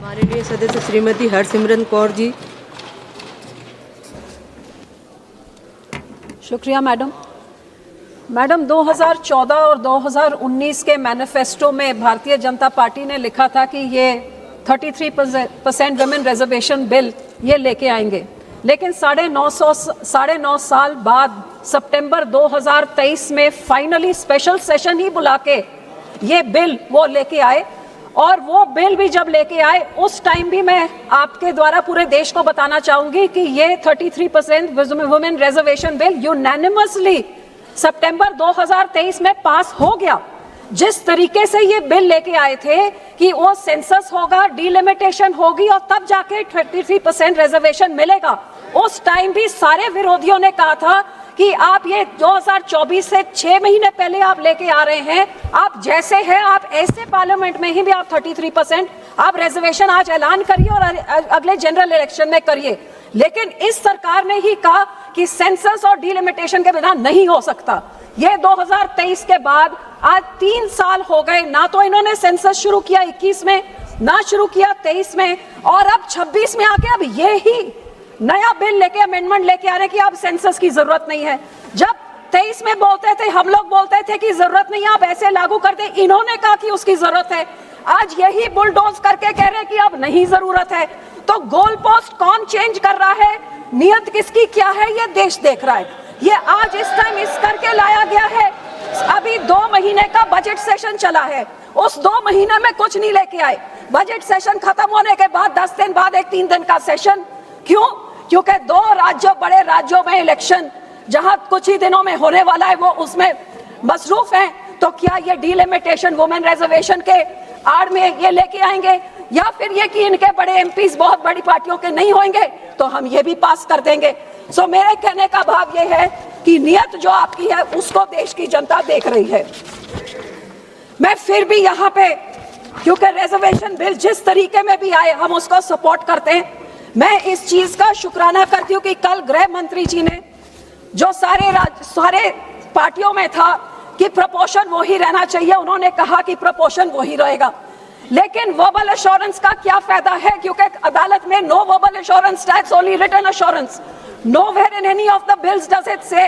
हमारे लिए सदस्य श्रीमती हरसिमरत कौर जी। शुक्रिया मैडम 2014 और 2019 के मैनिफेस्टो में भारतीय जनता पार्टी ने लिखा था कि ये 33% वुमेन रिजर्वेशन बिल ये लेके आएंगे, लेकिन 9.5 साल बाद सितंबर 2023 में फाइनली स्पेशल सेशन ही बुला के ये बिल वो लेके आए। और वो बिल भी जब लेके आए उस टाइम भी मैं आपके द्वारा पूरे देश को बताना चाहूंगी कि ये 33% वुमेन रिजर्वेशन बिल यूनैनिमसली सितंबर 2023 में पास हो गया। जिस तरीके से ये बिल लेके आए थे कि वो सेंसस होगा, डिलिमिटेशन होगी और तब जाके 33% रिजर्वेशन मिलेगा, उस टाइम भी सारे विरोधियों ने कहा था कि आप ये 2024 से 6 महीने पहले आप लेके आ रहे हैं, आप जैसे हैं आप ऐसे पार्लियामेंट में ही भी आप 33% आप रिजर्वेशन आज ऐलान करिए और अगले जनरल इलेक्शन में करिए। लेकिन इस सरकार ने ही कहा कि सेंसस और डिलिमिटेशन के बिना नहीं हो सकता। ये 2023 के बाद आज 3 साल हो गए, ना तो इन्होंने सेंसस शुरू किया 21 में, ना शुरू किया 23 में, और अब 26 में आके अब ये ही नया बिल लेके अमेंडमेंट लेके आ रहे कि अब सेंसस की जरूरत नहीं है। जब 23 में बोलते थे, हम लोग बोलते थे कि जरूरत नहीं है, आप ऐसे लागू करते, इन्होंने कहा कि उसकी जरूरत है। आज यही बुलडोज करके कह रहे हैं कि अब नहीं जरूरत है। तो गोल पोस्ट कौन चेंज कर रहा है, नियत किसकी क्या है, ये देश देख रहा है। ये आज इस टाइम इस करके लाया गया है। अभी 2 महीने का बजट सेशन चला है, उस 2 महीने में कुछ नहीं लेके आए। बजट सेशन खत्म होने के बाद 10 दिन बाद एक 3 दिन का सेशन, क्यों? क्योंकि 2 राज्यों, बड़े राज्यों में इलेक्शन जहां कुछ ही दिनों में होने वाला है, वो उसमें मसरूफ हैं। तो क्या ये डिलिमिटेशन वुमेन रिजर्वेशन के आड़ में ये लेके आएंगे, या फिर ये कि इनके बड़े एमपीज बहुत बड़ी पार्टियों के नहीं होंगे तो हम ये भी पास कर देंगे। सो मेरे कहने का भाव ये है कि नियत जो आपकी है उसको देश की जनता देख रही है। मैं फिर भी यहाँ पे, क्योंकि रिजर्वेशन बिल जिस तरीके में भी आए हम उसको सपोर्ट करते हैं। मैं इस चीज का शुक्राना करती हूँ कि कल गृह मंत्री जी ने जो सारे पार्टियों में था कि प्रपोर्शन वो ही रहना चाहिए, उन्होंने कहा कि प्रपोर्शन वो ही रहेगा। लेकिन वर्बल एश्योरेंस का क्या फायदा है, क्योंकि अदालत में no verbal assurance tax, only written assurance. Nowhere in any of the bills does it say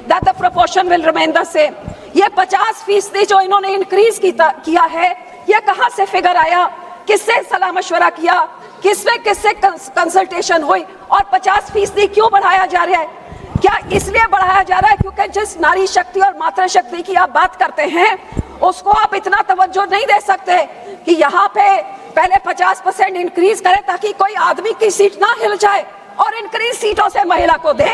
that the proportion will remain the same. ये 50% जो इन्होंने इंक्रीज किया है, ये कहां से फिगर आया, किससे सलाह मशवरा किया, किससे कंसल्टेशन हुई, और 50% क्यों बढ़ाया जा रहा है? क्या इसलिए बढ़ाया जा रहा है क्योंकि जिस नारी शक्ति और मातृ शक्ति की आप बात करते हैं उसको आप इतना तवज्जो नहीं दे सकते कि यहाँ पे पहले 50% इंक्रीज करें ताकि कोई आदमी की सीट ना हिल जाए और इंक्रीज सीटों से महिला को दे।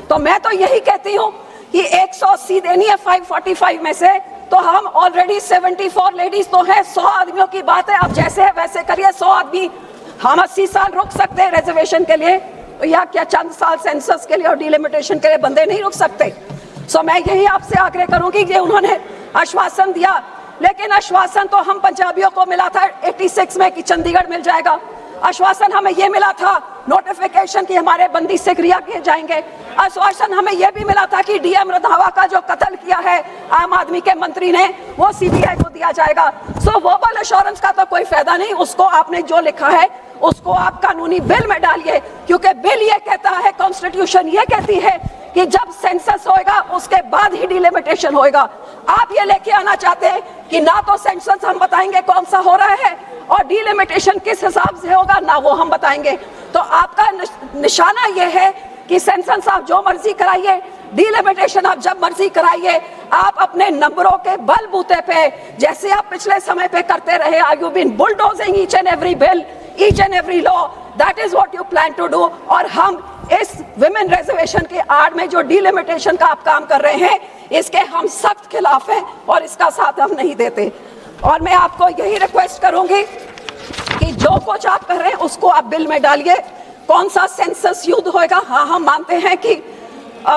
तो मैं तो यही कहती हूँ कि 180 देनी है 545 में से, तो हम ऑलरेडी 74 लेडीज तो हैं, 100 आदमियों की बात है, अब जैसे है वैसे करिए। 100 आदमी, हम 80 साल रुक सकते हैं रिजर्वेशन के लिए, या क्या चंद साल सेंसस के लिए और डिलिमिटेशन के लिए बंदे नहीं रुक सकते? सो मैं यही आपसे आग्रह करूंगी कि उन्होंने आश्वासन दिया, लेकिन आश्वासन तो हम पंजाबियों को मिला था 86 में कि चंडीगढ़ मिल जाएगा। आश्वासन हमें ये मिला था नोटिफिकेशन कि हमारे बंदी से क्रिया किए जाएंगे। आश्वासन हमें यह भी मिला था कि डीएम रंधावा का जो कत्ल किया है आम आदमी के मंत्री ने, वो सीबीआई को दिया जाएगा। सो वर्बल एश्योरेंस का तो कोई फायदा नहीं, उसको आपने जो लिखा है उसको आप कानूनी बिल में डालिए, क्योंकि बिल ये कहता है, कॉन्स्टिट्यूशन ये कहती है कि जब सेंसस होएगा उसके बाद ही डिलिमिटेशन होएगा। आप ये लेके आना चाहते हैं कि ना तो सेंसस हम बताएंगे कौन सा हो रहा है और डिलिमिटेशन किस हिसाब से होगा ना वो हम बताएंगे। तो आपका निशाना ये है कि सेंसस आप जो मर्जी कराइए, डिलिमिटेशन आप जब मर्जी कराइए, आप अपने नंबरों के बलबूते पे जैसे आप पिछले समय पे करते रहे, you been bulldozing each and every bill, each and every law, that is what you plan to do. और हम इस विमेन रिजर्वेशन के आड़ में जो डिलिमिटेशन का आप काम कर रहे हैं, इसके हम सख्त खिलाफ हैं और इसका साथ हम नहीं देते। और मैं आपको यही रिक्वेस्ट करूंगी कि जो कुछ आप कर रहे हैं उसको आप बिल में डालिए। कौन सा सेंसस युद्ध होएगा? हाँ, हम मानते हैं कि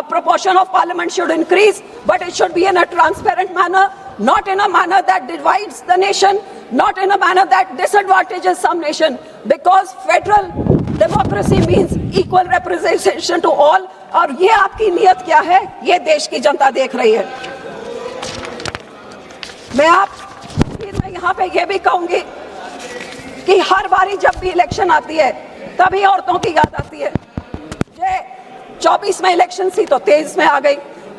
proportion of parliament should increase, but it should be in a transparent manner, not in a manner that divides the nation, not in a manner that disadvantages some nation, because federal democracy means equal representation to all। और ये आपकी नियत क्या है, ये देश की जनता देख रही है। मैं यहाँ पे ये भी कहूंगी कि हर बारी जब भी इलेक्शन आती है तभी औरतों की याद आती है। ये 24 में इलेक्शन थी तो 23 में आ गई।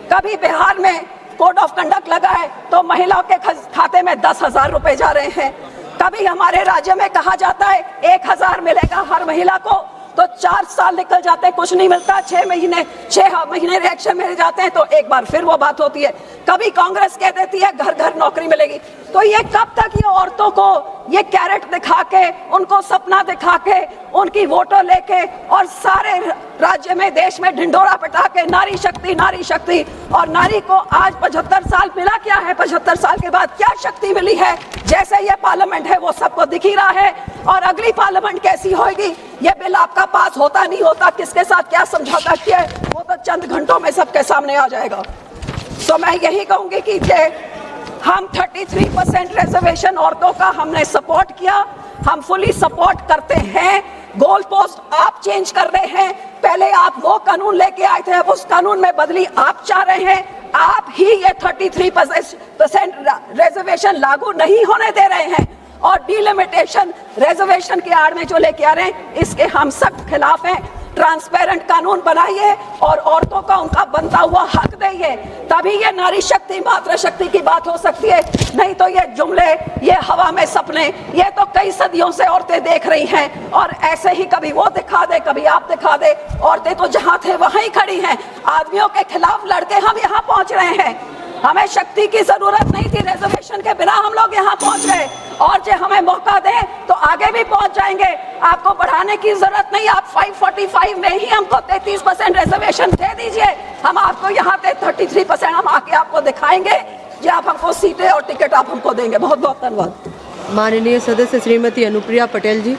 कभी बिहार में कोड ऑफ कंडक्ट लगा है तो महिलाओं के खाते में 10,000 रुपए जा रहे हैं। कभी हमारे राज्य में कहा जाता है 1,000 मिलेगा हर महिला को, तो 4 साल निकल जाते हैं, कुछ नहीं मिलता। 6 महीने रिएक्शन में जाते हैं तो एक बार फिर वो बात होती है। कभी कांग्रेस कह देती है घर घर नौकरी मिलेगी। तो ये कब तक ये औरतों को ये कैरेट दिखा के, उनको सपना दिखा के, उनकी वोटों लेके और सारे राज्य में देश में ढिंढोरा पिटा के नारी शक्ति, और नारी को आज 75 साल मिला क्या है? 75 साल के बाद क्या शक्ति मिली है? जैसे ये पार्लियामेंट है वो सबको दिख ही रहा है। और अगली पार्लियामेंट कैसी होगी, ये बिल आपका पास होता नहीं होता, किसके साथ क्या समझौता किया है, वो तो चंद घंटों में सबके सामने आ जाएगा। तो मैं यही कहूंगी कि हम 33% रिजर्वेशन औरतों का हमने सपोर्ट किया, हम फुली सपोर्ट करते हैं। गोल पोस्ट आप चेंज कर रहे हैं। पहले आप वो कानून लेके आए थे, अब उस कानून में बदली आप चाह रहे हैं। आप ही ये 33% रिजर्वेशन लागू नहीं होने दे रहे हैं और डिलिमिटेशन रिजर्वेशन के आड़ में जो लेके आ रहे हैं, इसके हम सख्त खिलाफ हैं। ट्रांसपेरेंट कानून बनाइए और औरतों का उनका बनता हुआ हक देइए, तभी ये नारी शक्ति मातृ शक्ति की बात हो सकती है। नहीं तो ये जुमले, ये हवा में सपने, ये तो कई सदियों से औरतें देख रही हैं और ऐसे ही कभी वो दिखा दे कभी आप दिखा दे। औरतें तो जहां थे वहीं ही खड़ी हैं। आदमियों के खिलाफ लड़के हम यहाँ पहुंच रहे हैं। हमें शक्ति की जरूरत नहीं थी, रिजर्वेशन के बिना हम लोग यहाँ पहुंच गए और जो हमें मौका दें तो आगे भी पहुंच जाएंगे। आपको बढ़ाने की जरूरत नहीं, आप 545 में ही हमको 33% रिजर्वेशन दे दीजिए। हम आपको यहाँ पे 33% हम आके आपको दिखाएंगे, जो आप हमको सीटें और टिकट आप हमको देंगे। बहुत बहुत धन्यवाद। माननीय सदस्य श्रीमती अनुप्रिया पटेल जी।